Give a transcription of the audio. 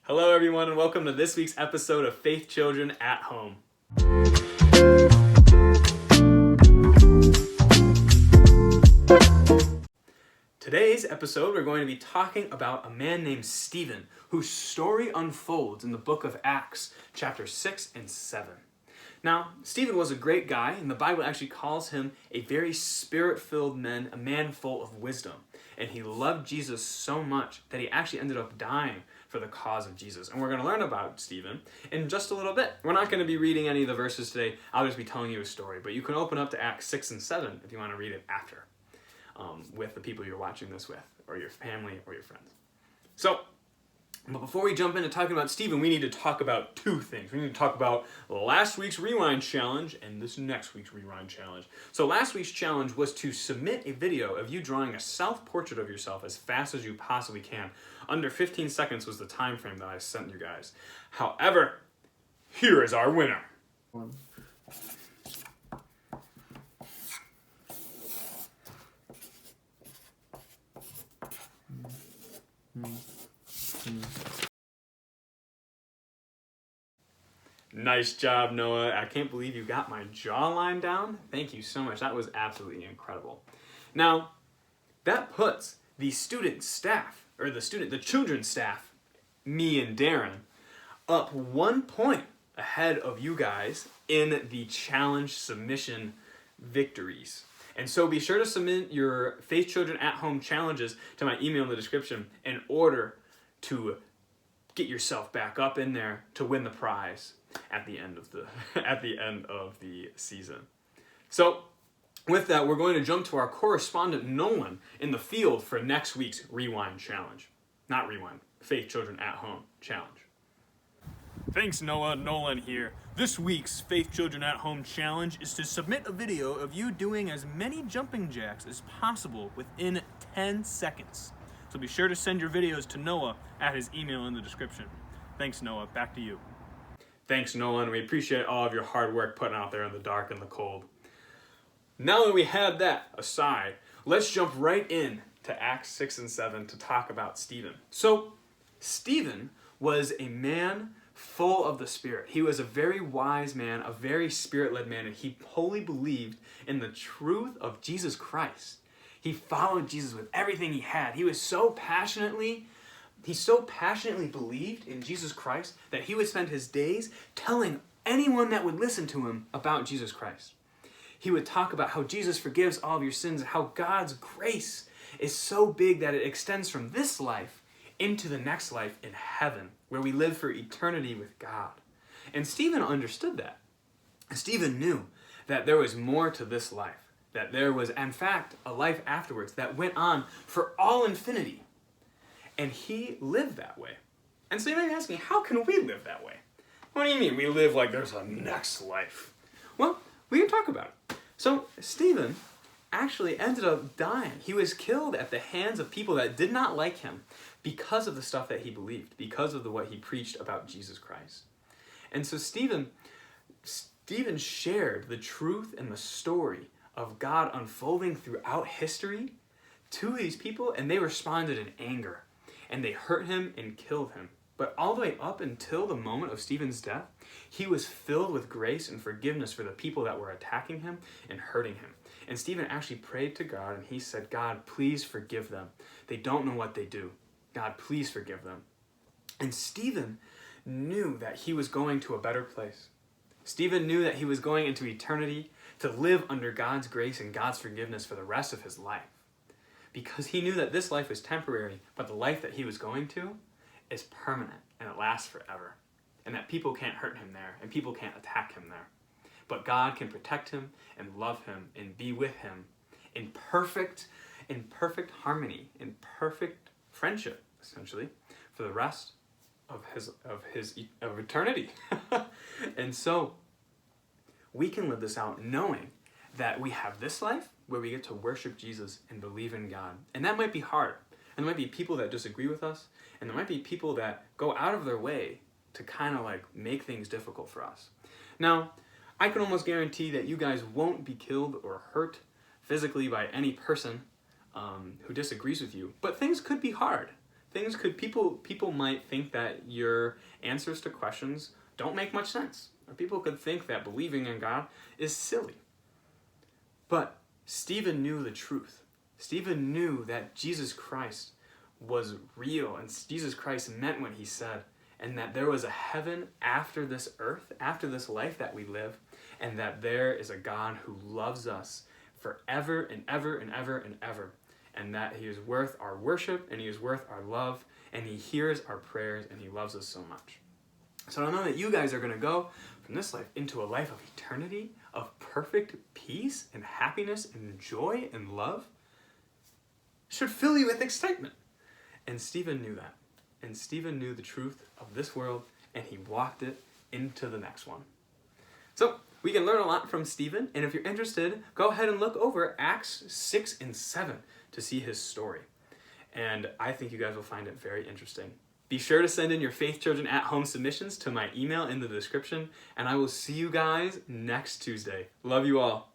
Hello everyone and welcome to this week's episode of Faith Children at Home. Today's episode we're going to be talking about a man named Stephen whose story unfolds in the book of Acts chapter 6 and 7. Now, Stephen was a great guy, and the Bible actually calls him a very spirit-filled man, a man full of wisdom. And he loved Jesus so much that he actually ended up dying for the cause of Jesus. And we're going to learn about Stephen in just a little bit. We're not going to be reading any of the verses today. I'll just be telling you a story. But you can open up to Acts 6 and 7 if you want to read it after, with the people you're watching this with, or your family, or your friends. But before we jump into talking about Stephen, we need to talk about two things. We need to talk about last week's Rewind Challenge and this next week's Rewind Challenge. So last week's challenge was to submit a video of you drawing a self-portrait of yourself as fast as you possibly can. Under 15 seconds was the time frame that I sent you guys. However, here is our winner. Nice job, Noah. I can't believe you got my jawline down. Thank you so much. That was absolutely incredible. Now, that puts the student staff, or the children's staff, me and Darren, up 1 point ahead of you guys in the challenge submission victories. And so be sure to submit your Faith Children at Home challenges to my email in the description in order to get yourself back up in there to win the prize at the end of the season. So with that, we're going to jump to our correspondent Nolan in the field for next week's Rewind Challenge. Not Rewind, Faith Children at Home Challenge. Thanks, Noah. Nolan here. This week's Faith Children at Home Challenge is to submit a video of you doing as many jumping jacks as possible within 10 seconds. So be sure to send your videos to Noah at his email in the description. Thanks, Noah. Back to you. Thanks, Nolan. We appreciate all of your hard work putting out there in the dark and the cold. Now that we had that aside, let's jump right in to Acts 6 and 7 to talk about Stephen. So, Stephen was a man full of the Spirit. He was a very wise man, a very Spirit-led man, and he wholly believed in the truth of Jesus Christ. He followed Jesus with everything he had. He so passionately believed in Jesus Christ that he would spend his days telling anyone that would listen to him about Jesus Christ. He would talk about how Jesus forgives all of your sins, and how God's grace is so big that it extends from this life into the next life in heaven, where we live for eternity with God. And Stephen understood that. Stephen knew that there was more to this life, that there was, in fact, a life afterwards that went on for all infinity. And he lived that way. And so you might be asking, how can we live that way? What do you mean we live like there's a next life? Well, we can talk about it. So Stephen actually ended up dying. He was killed at the hands of people that did not like him because of the stuff that he believed, because of what he preached about Jesus Christ. And so Stephen shared the truth and the story of God unfolding throughout history to these people, and they responded in anger. And they hurt him and killed him. But all the way up until the moment of Stephen's death, he was filled with grace and forgiveness for the people that were attacking him and hurting him. And Stephen actually prayed to God, and he said, God, please forgive them. They don't know what they do. God, please forgive them. And Stephen knew that he was going to a better place. Stephen knew that he was going into eternity to live under God's grace and God's forgiveness for the rest of his life. Because he knew that this life was temporary, but the life that he was going to is permanent, and it lasts forever. And that people can't hurt him there, and people can't attack him there. But God can protect him and love him and be with him in perfect harmony, in perfect friendship, essentially, for the rest of eternity. And so we can live this out knowing that we have this life where we get to worship Jesus and believe in God. And that might be hard. And there might be people that disagree with us. And there might be people that go out of their way to kind of like make things difficult for us. Now, I can almost guarantee that you guys won't be killed or hurt physically by any person who disagrees with you. But things could be hard. things could people might think that your answers to questions don't make much sense. Or people could think that believing in God is silly. But Stephen knew the truth. Stephen knew that Jesus Christ was real, and Jesus Christ meant what he said, and that there was a heaven after this earth, after this life that we live, and that there is a God who loves us forever and ever and ever and ever, and that he is worth our worship, and he is worth our love, and he hears our prayers, and he loves us so much. So I know that you guys are going to go from this life into a life of eternity, of perfect peace and happiness and joy and love. Should fill you with excitement. And Stephen knew that. And Stephen knew the truth of this world, and he walked it into the next one. So we can learn a lot from Stephen, and if you're interested, go ahead and look over Acts 6 and 7 to see his story. And I think you guys will find it very interesting. Be sure to send in your Faith Children at Home submissions to my email in the description, and I will see you guys next Tuesday. Love you all.